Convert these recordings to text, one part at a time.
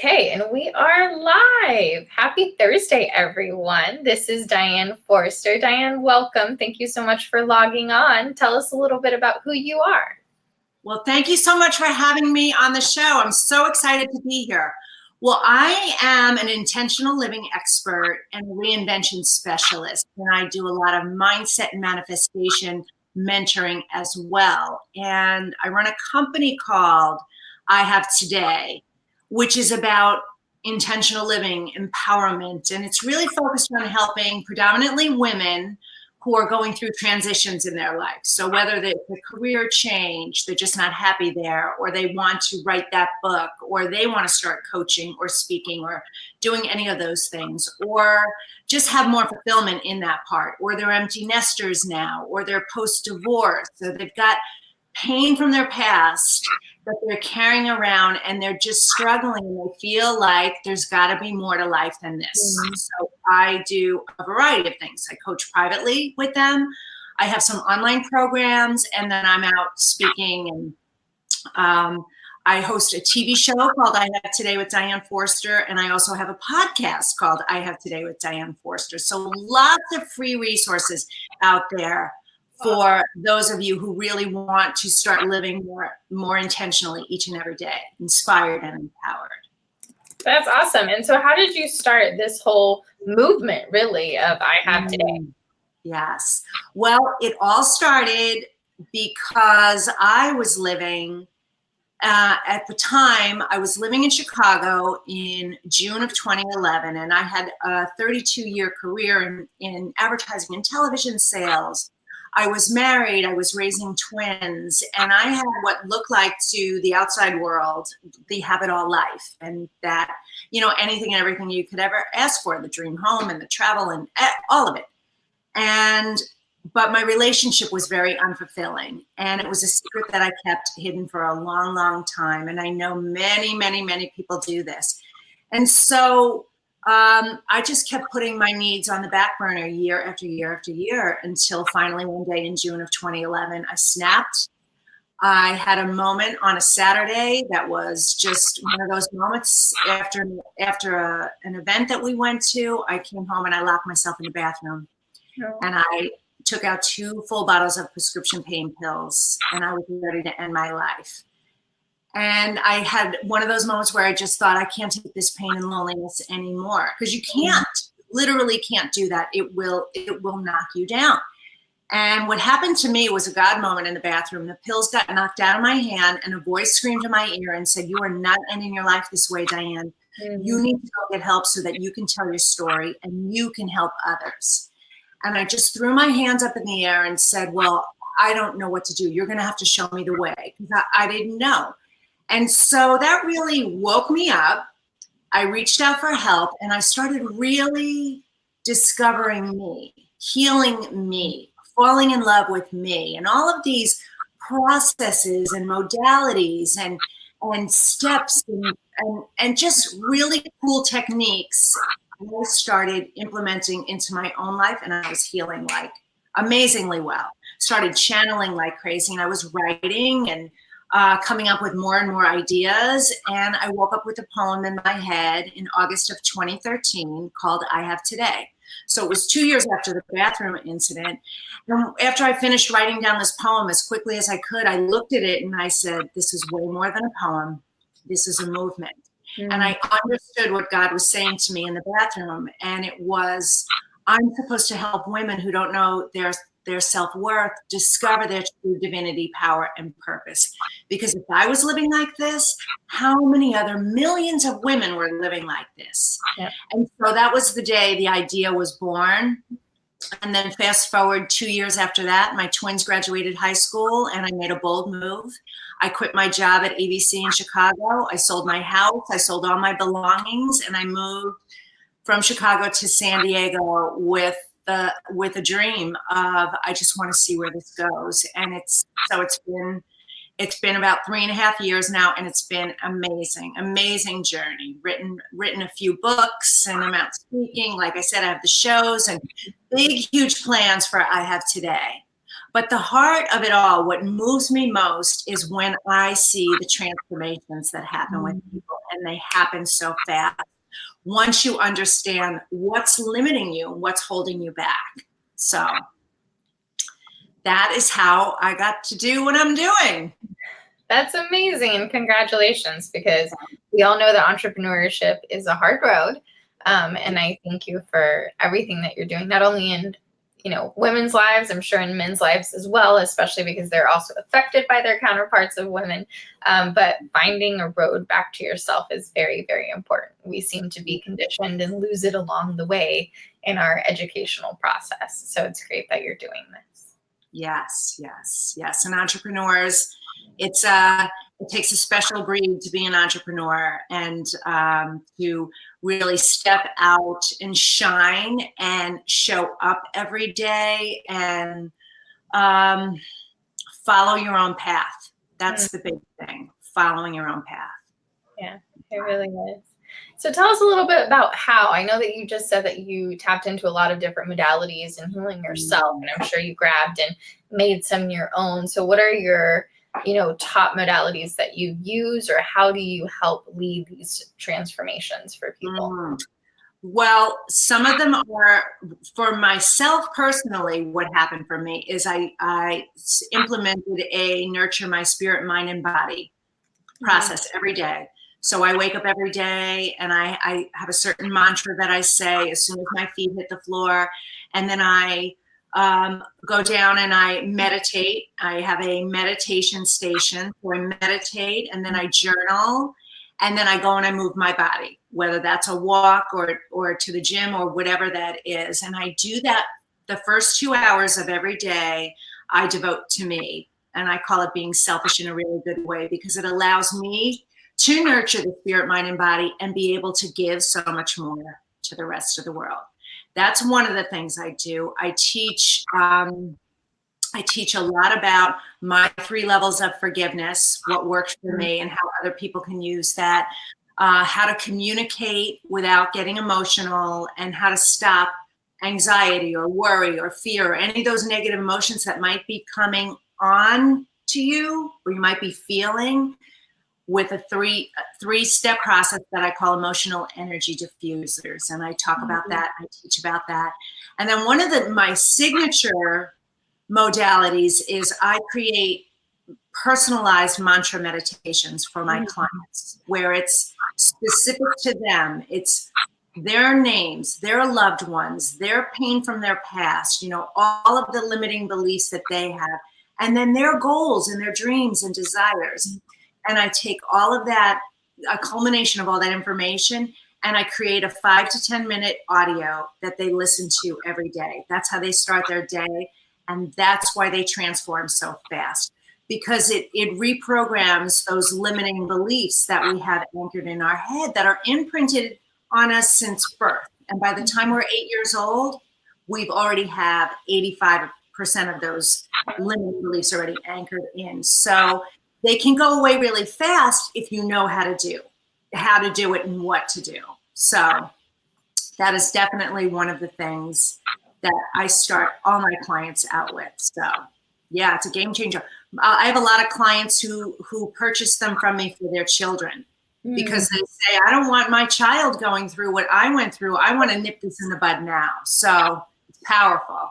Okay, and we are live. Happy Thursday, everyone. This is Diane Forster. Diane, welcome. Thank you so much for logging on. Tell us a little bit about who you are. Well, thank you so much for having me on the show. I'm so excited to be here. Well, I am an intentional living expert and reinvention specialist, and I do a lot of mindset and manifestation mentoring as well. And I run a company called I Have Today, which is about intentional living, empowerment, and it's really focused on helping predominantly women who are going through transitions in their life. So whether it's a career change, they're just not happy there, or they want to write that book, or they want to start coaching or speaking or doing any of those things, or just have more fulfillment in that part, or they're empty nesters now, or they're post-divorce. So they've got pain from their past that they're carrying around and they're just struggling and they feel like there's got to be more to life than this. So I do a variety of things. I coach privately with them. I have some online programs, and then I'm out speaking, and I host a TV show called I Have Today with Diane Forster, and I also have a podcast called I Have Today with Diane Forster. So lots of free resources out there for those of you who really want to start living more intentionally each and every day, inspired and empowered. That's awesome. And so how did you start this whole movement, really, of I Have Today? Yes. Well, it all started because I was living, at the time, I was living in Chicago in June of 2011, and I had a 32-year career in advertising and television sales. I was married, I was raising twins, and I had what looked like to the outside world, the have-it-all life, and that, anything and everything you could ever ask for, the dream home and the travel and all of it. But my relationship was very unfulfilling, and it was a secret that I kept hidden for a long, long time. And I know many, many, many people do this. And so I just kept putting my needs on the back burner year after year after year until finally one day in June of 2011, I snapped. I had a moment on a Saturday that was just one of those moments after an event that we went to. I came home and I locked myself in the bathroom, and I took out 2 full bottles of prescription pain pills, and I was ready to end my life. And I had one of those moments where I just thought, I can't take this pain and loneliness anymore, because you literally can't do that. It will knock you down. And what happened to me was a God moment in the bathroom. The pills got knocked out of my hand, and a voice screamed in my ear and said, "You are not ending your life this way, Diane. You need to go get help so that you can tell your story and you can help others." And I just threw my hands up in the air and said, "Well, I don't know what to do. You're going to have to show me the way," because I didn't know. And so that really woke me up. I reached out for help, and I started really discovering me, healing me, falling in love with me, and all of these processes and modalities and steps and just really cool techniques I started implementing into my own life, and I was healing like amazingly well. Started channeling like crazy, and I was writing and coming up with more and more ideas. And I woke up with a poem in my head in August of 2013 called I Have Today. So it was 2 years after the bathroom incident. And after I finished writing down this poem as quickly as I could, I looked at it and I said, this is way more than a poem. This is a movement. And I understood what God was saying to me in the bathroom. And it was, I'm supposed to help women who don't know their self-worth discover their true divinity, power, and purpose. Because if I was living like this, how many other millions of women were living like this? Yep. And so that was the day the idea was born. And then fast forward 2 years after that, my twins graduated high school, and I made a bold move. I quit my job at ABC in Chicago. I sold my house. I sold all my belongings, and I moved from Chicago to San Diego with a dream of, I just want to see where this goes. And it's been about 3.5 years now, and it's been amazing journey. Written a few books, and I'm out speaking. Like I said, I have the shows and big, huge plans for I Have Today. But the heart of it all, what moves me most is when I see the transformations that happen with people, and they happen so fast. Once you understand what's limiting you, what's holding you back. So that is how I got to do what I'm doing. That's amazing, and congratulations, because we all know that entrepreneurship is a hard road. And I thank you for everything that you're doing, not only in women's lives, I'm sure in men's lives as well, especially because they're also affected by their counterparts of women. But finding a road back to yourself is very, very important. We seem to be conditioned and lose it along the way in our educational process. So it's great that you're doing this. Yes, yes, yes. And entrepreneurs, it takes a special breed to be an entrepreneur, and to really step out and shine and show up every day and follow your own path. That's the big thing, following your own path. Yeah, it really is. So tell us a little bit about how, I know that you just said that you tapped into a lot of different modalities and healing yourself, and I'm sure you grabbed and made some your own. So what are your, top modalities that you use, or how do you help lead these transformations for people? Well, some of them are, for myself personally, what happened for me is I implemented a nurture my spirit, mind, and body process every day. So I wake up every day and I have a certain mantra that I say as soon as my feet hit the floor. And then I go down and I meditate. I have a meditation station where I meditate, and then I journal, and then I go and I move my body, whether that's a walk or to the gym or whatever that is. And I do that the first 2 hours of every day I devote to me. And I call it being selfish in a really good way, because it allows me to nurture the spirit, mind, and body and be able to give so much more to the rest of the world. That's one of the things I do. I teach a lot about my 3 levels of forgiveness, what works for me and how other people can use that, how to communicate without getting emotional, and how to stop anxiety or worry or fear or any of those negative emotions that might be coming on to you or you might be feeling, with a three-step process that I call emotional energy diffusers. And I talk about that, I teach about that. And then one of my signature modalities is I create personalized mantra meditations for my clients, where it's specific to them. It's their names, their loved ones, their pain from their past, all of the limiting beliefs that they have, and then their goals and their dreams and desires. And I take all of that, a culmination of all that information, and I create a 5 to 10 minute audio that they listen to every day. That's how they start their day. And that's why they transform so fast, because it reprograms those limiting beliefs that we have anchored in our head that are imprinted on us since birth. And by the time we're 8 years old, we've already have 85% of those limiting beliefs already anchored in. So they can go away really fast if you know how to do it and what to do. So that is definitely one of the things that I start all my clients out with. So yeah, it's a game changer. I have a lot of clients who purchase them from me for their children, because they say, I don't want my child going through what I went through. I want to nip this in the bud now. So it's powerful.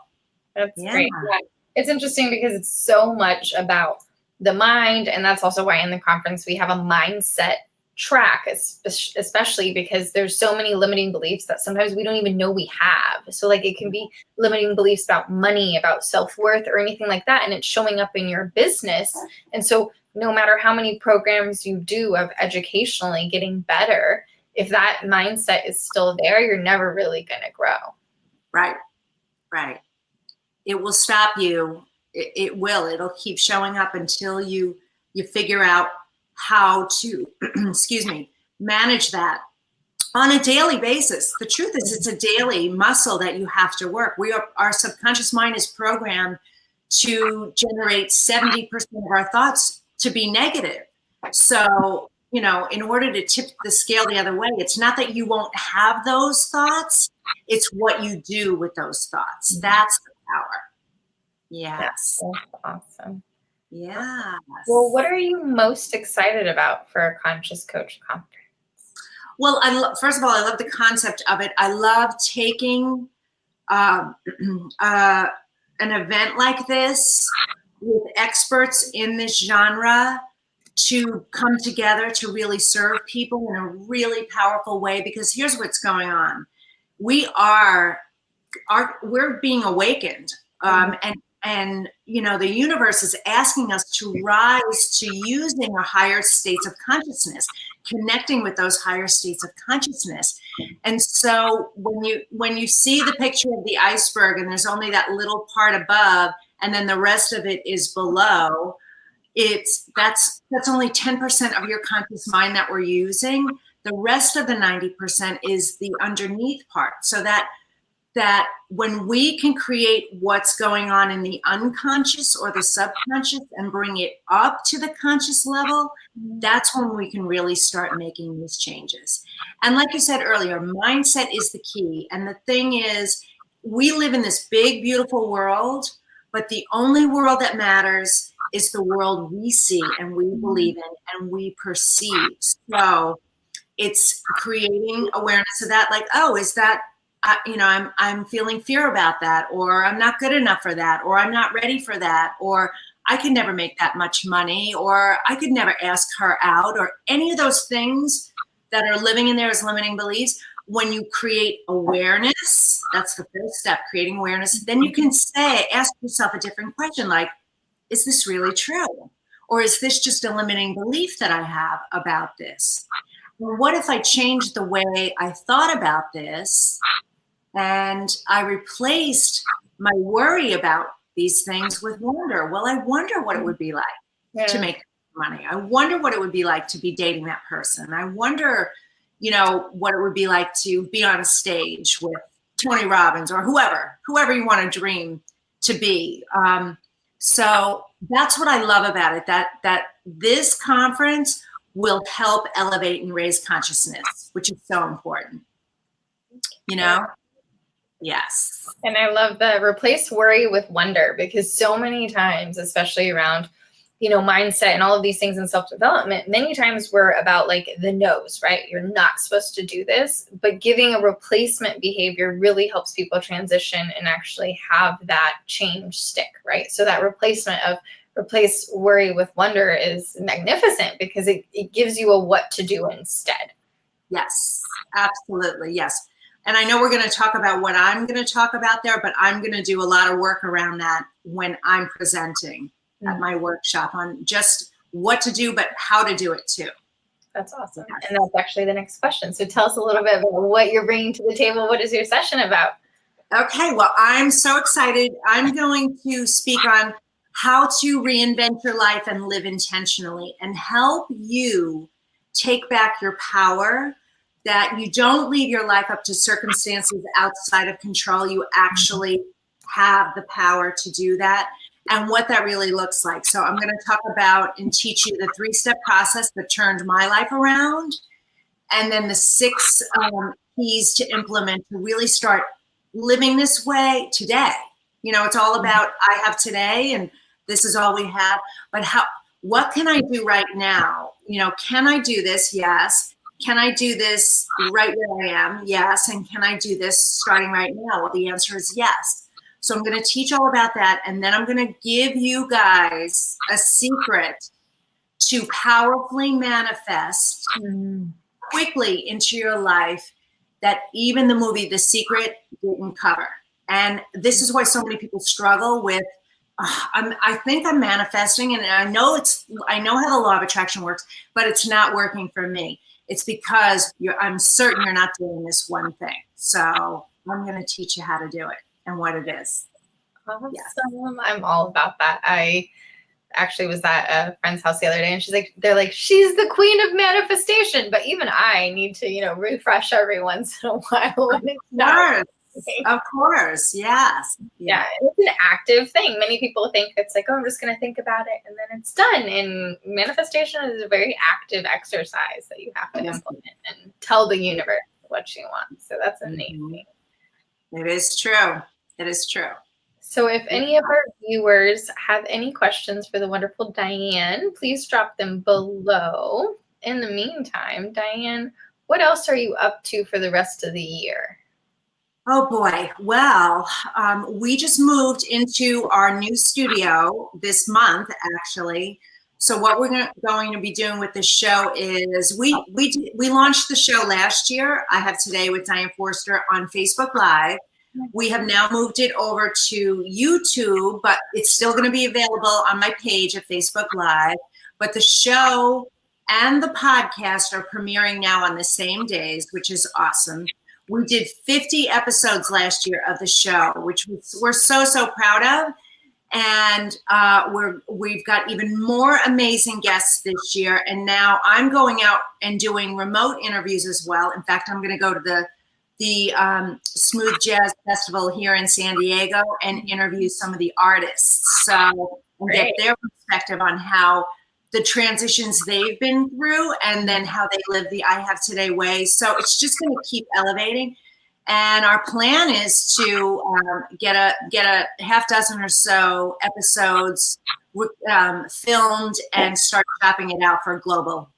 That's great. Yeah. It's interesting because it's so much about the mind. And that's also why in the conference we have a mindset track, especially because there's so many limiting beliefs that sometimes we don't even know we have. So like it can be limiting beliefs about money, about self-worth, or anything like that. And it's showing up in your business. And so no matter how many programs you do of educationally getting better, if that mindset is still there, you're never really going to grow. Right. It will stop you. It will. It'll keep showing up until you figure out how to, manage that on a daily basis. The truth is, it's a daily muscle that you have to work. Our subconscious mind is programmed to generate 70% of our thoughts to be negative. So, in order to tip the scale the other way, it's not that you won't have those thoughts, it's what you do with those thoughts. That's the power. Yes. That's awesome. Yes. Well, what are you most excited about for a Conscious Coach Conference? Well, first of all, I love the concept of it. I love taking um, uh, an event like this with experts in this genre to come together to really serve people in a really powerful way, because here's what's going on. We're being awakened, and you know, the universe is asking us to rise to using our higher states of consciousness, connecting with those higher states of consciousness. And so when you see the picture of the iceberg and there's only that little part above and then the rest of it is below, that's only 10% of your conscious mind that we're using. The rest of the 90% is the underneath part. So that when we can create what's going on in the unconscious or the subconscious and bring it up to the conscious level, that's when we can really start making these changes. And like you said earlier, mindset is the key. And the thing is, we live in this big, beautiful world, but the only world that matters is the world we see and we believe in and we perceive. So it's creating awareness of that, like, oh, is that, I'm feeling fear about that, or I'm not good enough for that, or I'm not ready for that, or I could never make that much money, or I could never ask her out, or any of those things that are living in there as limiting beliefs. When you create awareness, that's the first step, creating awareness. Then you can ask yourself a different question, like, is this really true? Or is this just a limiting belief that I have about this? Well, what if I changed the way I thought about this and I replaced my worry about these things with wonder? Well, I wonder what it would be like to make money. I wonder what it would be like to be dating that person. I wonder, what it would be like to be on a stage with Tony Robbins or whoever you want to dream to be. So that's what I love about it, that this conference will help elevate and raise consciousness, which is so important. Yes. And I love the replace worry with wonder, because so many times, especially around, mindset and all of these things in self-development, many times we're about like the no's, right? You're not supposed to do this, but giving a replacement behavior really helps people transition and actually have that change stick, right? So that replacement of replace worry with wonder is magnificent, because it gives you a what to do instead. Yes, absolutely. Yes. And I know we're going to talk about what I'm going to talk about there, but I'm going to do a lot of work around that when I'm presenting at my workshop on just what to do, but how to do it too. That's awesome. Yes. And that's actually the next question. So tell us a little bit about what you're bringing to the table. What is your session about? Okay, well, I'm so excited. I'm going to speak on how to reinvent your life and live intentionally and help you take back your power, that you don't leave your life up to circumstances outside of control. You actually have the power to do that, and what that really looks like. So I'm going to talk about and teach you the 3-step process that turned my life around, and then the 6 keys to implement to really start living this way today. It's all about I have today, and this is all we have. But what can I do right now? Can I do this? Yes. Can I do this right where I am? Yes. And can I do this starting right now? Well, the answer is yes. So I'm going to teach all about that. And then I'm going to give you guys a secret to powerfully manifest quickly into your life that even the movie The Secret didn't cover. And this is why so many people struggle with, I think I'm manifesting, and I know how the law of attraction works, but it's not working for me. It's because I'm certain you're not doing this one thing. So I'm going to teach you how to do it and what it is. Awesome. Yes. I'm all about that. I actually was at a friend's house the other day, and they're like, she's the queen of manifestation. But even I need to, refresh every once in a while when it's not. Of course. Yes. Yeah. It's an active thing. Many people think it's like, oh, I'm just going to think about it and then it's done. And manifestation is a very active exercise that you have to implement and tell the universe what you want. So that's amazing. It is true. It is true. So if any of our viewers have any questions for the wonderful Diane, please drop them below. In the meantime, Diane, what else are you up to for the rest of the year? Oh boy. Well, we just moved into our new studio this month, actually. So what we're going to be doing with the show is we launched the show last year. I Have Today with Diane Forster on Facebook Live. We have now moved it over to YouTube, but it's still going to be available on my page at Facebook Live. But the show and the podcast are premiering now on the same days, which is awesome. We did 50 episodes last year of the show, which we're so proud of. And we've got even more amazing guests this year. And now I'm going out and doing remote interviews as well. In fact, I'm going to go to the Smooth Jazz Festival here in San Diego and interview some of the artists. So and get their perspective on how the transitions they've been through and then how they live the I Have Today way. So it's just going to keep elevating. And our plan is to get a half dozen or so episodes filmed and start shopping it out for global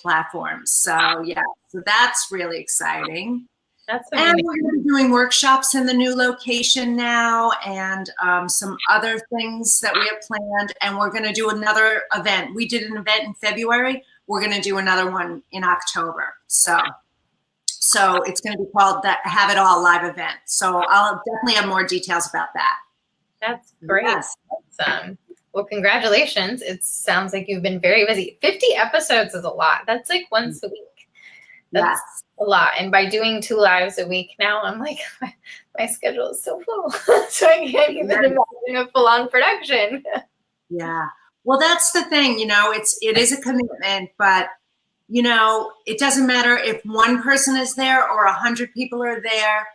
platforms. So yeah, so that's really exciting. That's amazing. And we're going to be doing workshops in the new location now, and some other things that we have planned. And we're going to do another event. We did an event in February. We're going to do another one in October. So it's going to be called the Have It All Live event. So I'll definitely have more details about that. That's great. Yes. Awesome. Well, congratulations. It sounds like you've been very busy. 50 episodes is a lot. That's like once a week. That's a lot. And by doing 2 lives a week now, I'm like, my schedule is so full. So I can't even imagine a full-on production. Yeah. Well, that's the thing, it is a commitment, but it doesn't matter if one person is there or 100 people are there.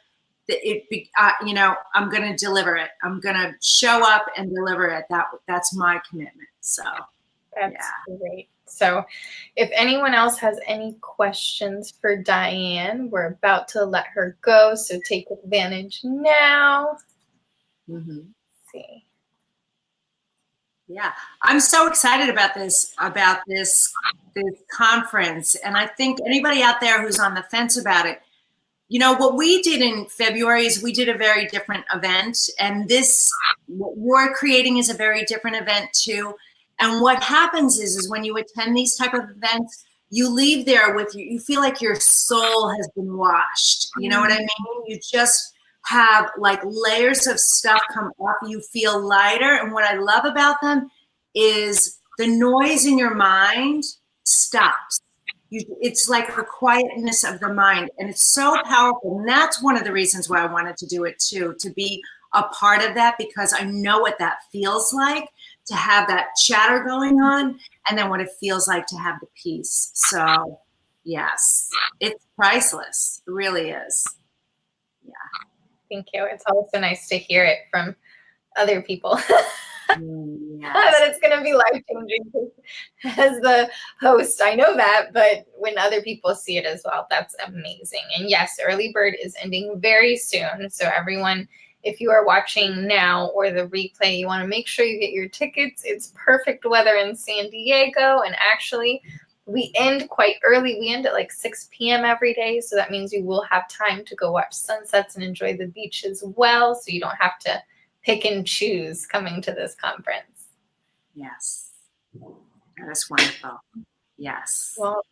I'm going to deliver it. I'm going to show up and deliver it. That's my commitment. So that's great. So if anyone else has any questions for Diane, we're about to let her go. So take advantage now. Mm-hmm. Let's see. Yeah, I'm so excited about this conference. And I think anybody out there who's on the fence about it, what we did in February is we did a very different event. And what you're creating is a very different event too. And what happens is when you attend these type of events, you leave there you feel like your soul has been washed. You know what I mean? You just have like layers of stuff come up. You feel lighter. And what I love about them is the noise in your mind stops. It's like the quietness of the mind. And it's so powerful. And that's one of the reasons why I wanted to do it too, to be a part of that, because I know what that feels like to have that chatter going on, and then what it feels like to have the peace. So yes, it's priceless. It really is. Yeah. Thank you. It's also nice to hear it from other people. Yes. That it's going to be life-changing. As the host, I know that, but when other people see it as well, that's amazing. And yes, Early Bird is ending very soon. So everyone, if you are watching now or the replay, you want to make sure you get your tickets. It's perfect weather in San Diego. And actually, we end quite early. We end at like 6 p.m. every day. So that means you will have time to go watch sunsets and enjoy the beach as well. So you don't have to pick and choose coming to this conference. Yes. That is wonderful. Yes. Well,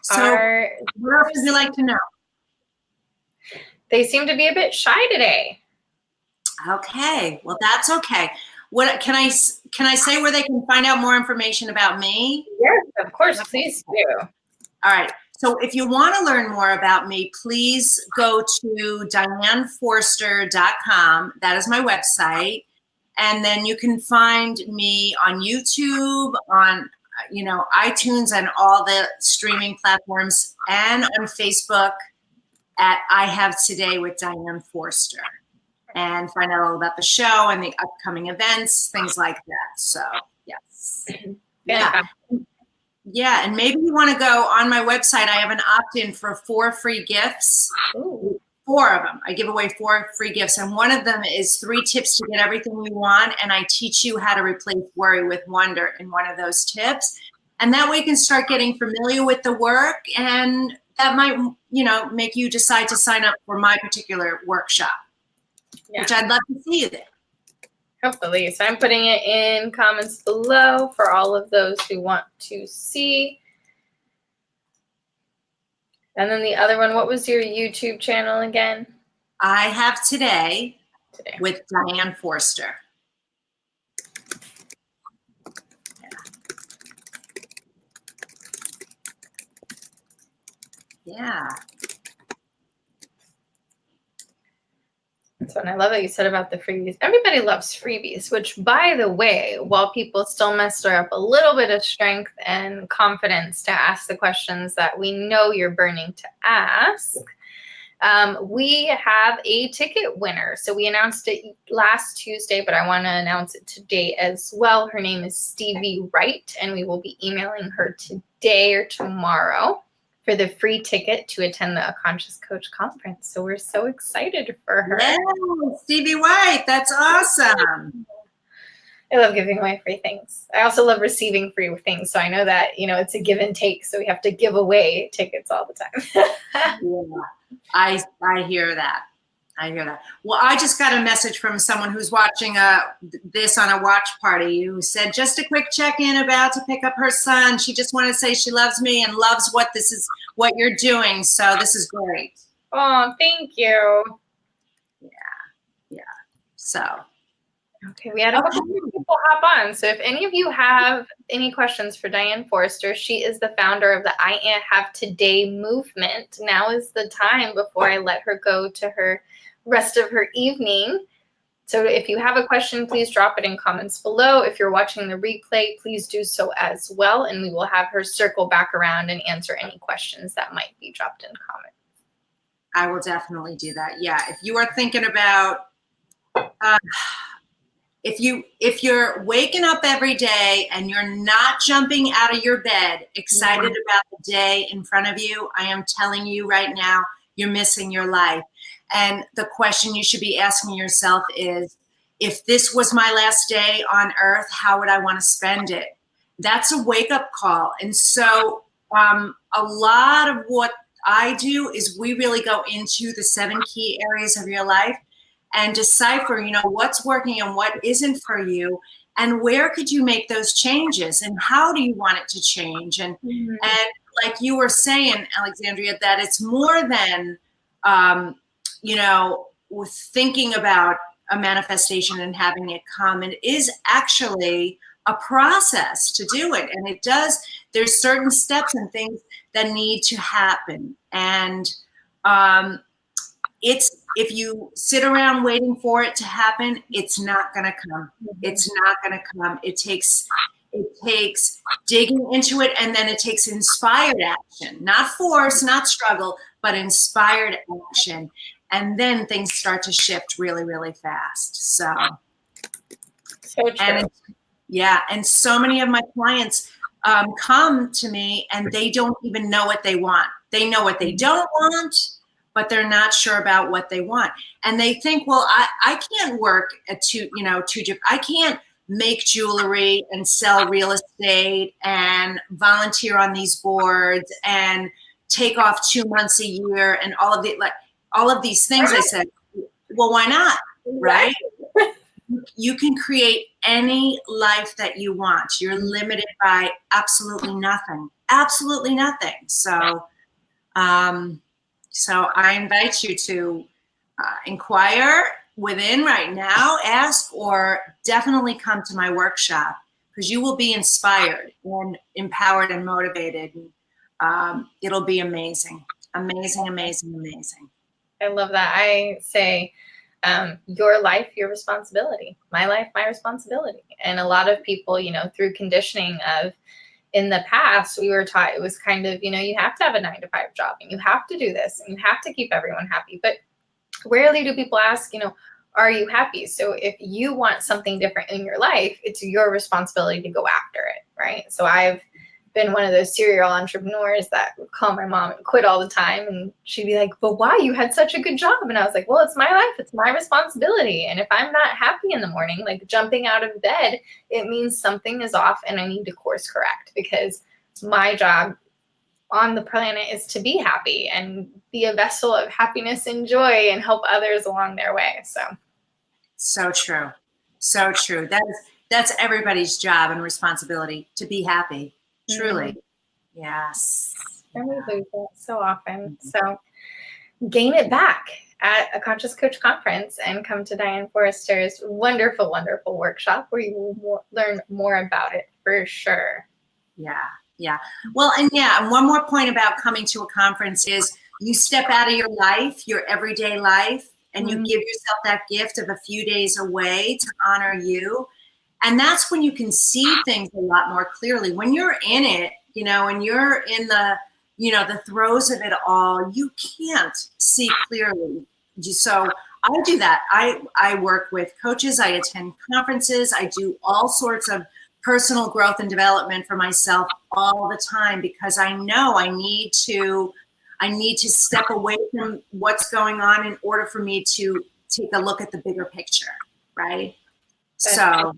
so what else would you like to know? They seem to be a bit shy today. Okay. Well, that's okay. What can I say where they can find out more information about me? Yes, of course. Please do. All right. So if you want to learn more about me, please go to dianeforster.com. That is my website. And then you can find me on YouTube, on iTunes and all the streaming platforms, and on Facebook at I Have Today with Diane Forster, and find out all about the show and the upcoming events, things like that. So yes. Yeah. Yeah, and maybe you want to go on my website. I have an opt-in for 4 free gifts. Ooh. 4 of them. I give away 4 free gifts, and one of them is 3 tips to get everything you want, and I teach you how to replace worry with wonder in one of those tips. And that way you can start getting familiar with the work, and that might, make you decide to sign up for my particular workshop, which I'd love to see you there. Hopefully. So I'm putting it in comments below for all of those who want to see. And then the other one, what was your YouTube channel again? I have Today with Diane Forster. Yeah. So, and I love what you said about the freebies. Everybody loves freebies, which, by the way, while people still muster up a little bit of strength and confidence to ask the questions that we know you're burning to ask, we have a ticket winner. So we announced it last Tuesday, but I want to announce it today as well. Her name is Stevie Wright, and we will be emailing her today or tomorrow for the free ticket to attend the A Conscious Coach conference. So we're so excited for her. Yeah, Stevie White, that's awesome. I love giving away free things. I also love receiving free things. So I know that, it's a give and take. So we have to give away tickets all the time. Yeah, I hear that. I hear that. Well, I just got a message from someone who's watching this on a watch party who said, just a quick check-in, about to pick up her son. She just wanted to say she loves me and loves what you're doing. So this is great. Oh, thank you. Yeah. So. Okay, we had a couple more people hop on. So if any of you have any questions for Diane Forster, she is the founder of the I Have Today movement. Now is the time before I let her go to her rest of her evening. So if you have a question, please drop it in comments below. If you're watching the replay, please do so as well, and we will have her circle back around and answer any questions that might be dropped in comments. I will definitely do that. Yeah, if you are thinking about if you're waking up every day and you're not jumping out of your bed excited about the day in front of you, I am telling you right now, you're missing your life. And the question you should be asking yourself is, if this was my last day on earth, how would I want to spend it? That's a wake-up call. And so a lot of what I do is we really go into the 7 key areas of your life and decipher, what's working and what isn't for you, and where could you make those changes, and how do you want it to change? And like you were saying, Alexandria, that it's more than, thinking about a manifestation and having it come. It is actually a process to do it. And there's certain steps and things that need to happen. And if you sit around waiting for it to happen, it's not going to come. It's not going to come. It takes digging into it, and then it takes inspired action, not force, not struggle, but inspired action. And then things start to shift really, really fast. So true. And so many of my clients come to me and they don't even know what they want. They know what they don't want, but they're not sure about what they want. And they think, well, I can't work at I can't make jewelry and sell real estate and volunteer on these boards and take off 2 months a year and all of these things. I said, well, why not? Right? You can create any life that you want. You're limited by absolutely nothing. Absolutely nothing. So I invite you to inquire within right now, ask, or definitely come to my workshop, because you will be inspired and empowered and motivated. It'll be amazing. Amazing, amazing, amazing. I love that. I say, your life, your responsibility. My life, my responsibility. And a lot of people, through conditioning of, in the past, we were taught it was kind of, you have to have a 9-to-5 job and you have to do this and you have to keep everyone happy. But rarely do people ask, are you happy? So if you want something different in your life, it's your responsibility to go after it, right? So I've been one of those serial entrepreneurs that would call my mom and quit all the time. And she'd be like, but why? You had such a good job. And I was like, well, it's my life. It's my responsibility. And if I'm not happy in the morning, like jumping out of bed, it means something is off and I need to course correct, because my job on the planet is to be happy and be a vessel of happiness and joy and help others along their way. So true. So true. That's everybody's job and responsibility, to be happy. Truly. Yes. And we lose it so often. So gain it back at a Conscious Coach conference and come to Diane Forster's wonderful, wonderful workshop where you will learn more about it for sure. Yeah. Well, and one more point about coming to a conference is you step out of your life, your everyday life, and you give yourself that gift of a few days away to honor you. And that's when you can see things a lot more clearly. When you're in it, and you're in the, the throes of it all, you can't see clearly. So I do that. I work with coaches. I attend conferences. I do all sorts of personal growth and development for myself all the time, because I know I need to step away from what's going on in order for me to take a look at the bigger picture, right? So,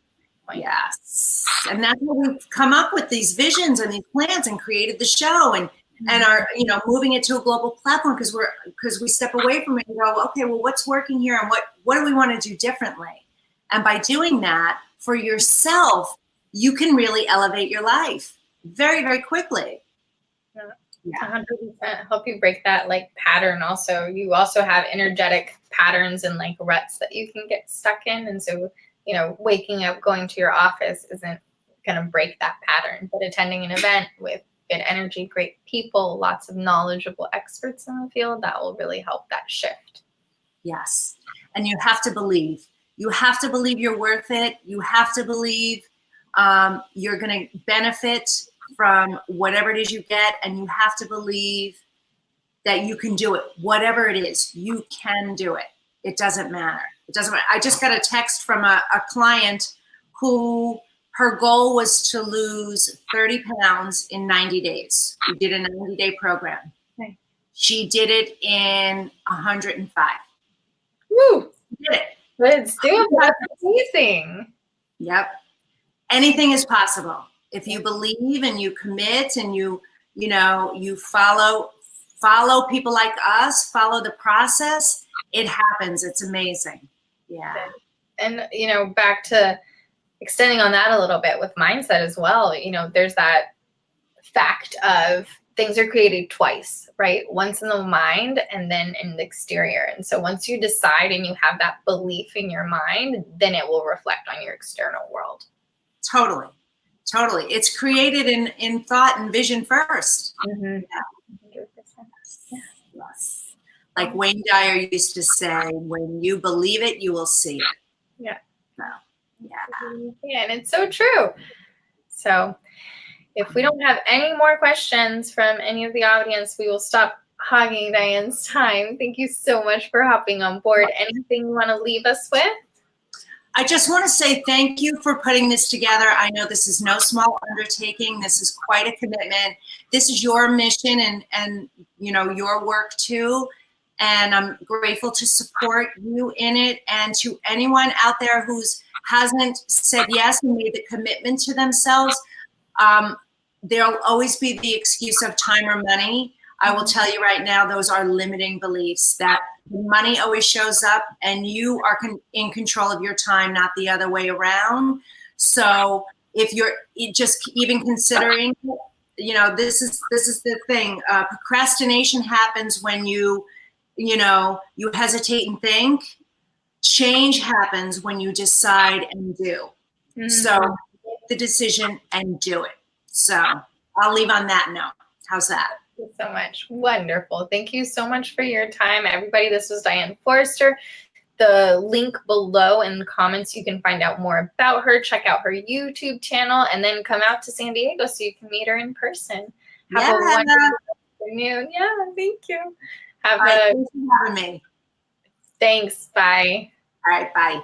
yes. And that's how we've come up with these visions and these plans and created the show and are, moving it to a global platform, because we step away from it and go, okay, well, what's working here and what do we want to do differently? And by doing that for yourself, you can really elevate your life very, very quickly. Yeah. 100% help you break that pattern. Also, you also have energetic patterns and ruts that you can get stuck in. And so, waking up, going to your office isn't going to break that pattern, but attending an event with good energy, great people, lots of knowledgeable experts in the field, that will really help that shift. Yes. And you have to believe. You have to believe you're worth it. You have to believe you're going to benefit from whatever it is you get, and you have to believe that you can do it. Whatever it is, you can do it. It doesn't matter. It doesn't matter. I just got a text from a client who her goal was to lose 30 pounds in 90 days. We did a 90-day program. Okay. She did it in 105. Woo! She did it. Let's do it. That's amazing. Yep. Anything is possible if you believe and you commit and you follow people like us, follow the process. It happens. It's amazing. Yeah. And back to extending on that a little bit with mindset as well. There's that fact of things are created twice, right? Once in the mind and then in the exterior. And so once you decide and you have that belief in your mind, then it will reflect on your external world. Totally. It's created in thought and vision first. Mm-hmm. Yeah. 100%. Yes. Like Wayne Dyer used to say, when you believe it, you will see it. Yeah. So, yeah. Yeah, and it's so true. So if we don't have any more questions from any of the audience, we will stop hogging Diane's time. Thank you so much for hopping on board. Anything you want to leave us with? I just want to say thank you for putting this together. I know this is no small undertaking. This is quite a commitment. This is your mission and your work too. And I'm grateful to support you in it. And to anyone out there who hasn't said yes and made the commitment to themselves, there'll always be the excuse of time or money. I will tell you right now, those are limiting beliefs, that money always shows up and you are in control of your time, not the other way around. So if you're just even considering, this is the thing. Procrastination happens when you hesitate and think. Change happens when you decide and do. Mm-hmm. So make the decision and do it. So I'll leave on that note. How's that? Thank you so much. Wonderful. Thank you so much for your time, everybody. This was Diane Forster. The link below in the comments, you can find out more about her. Check out her YouTube channel and then come out to San Diego so you can meet her in person. Have a wonderful afternoon. Yeah, thank you. Thanks for having me. Thanks. Bye. All right. Bye.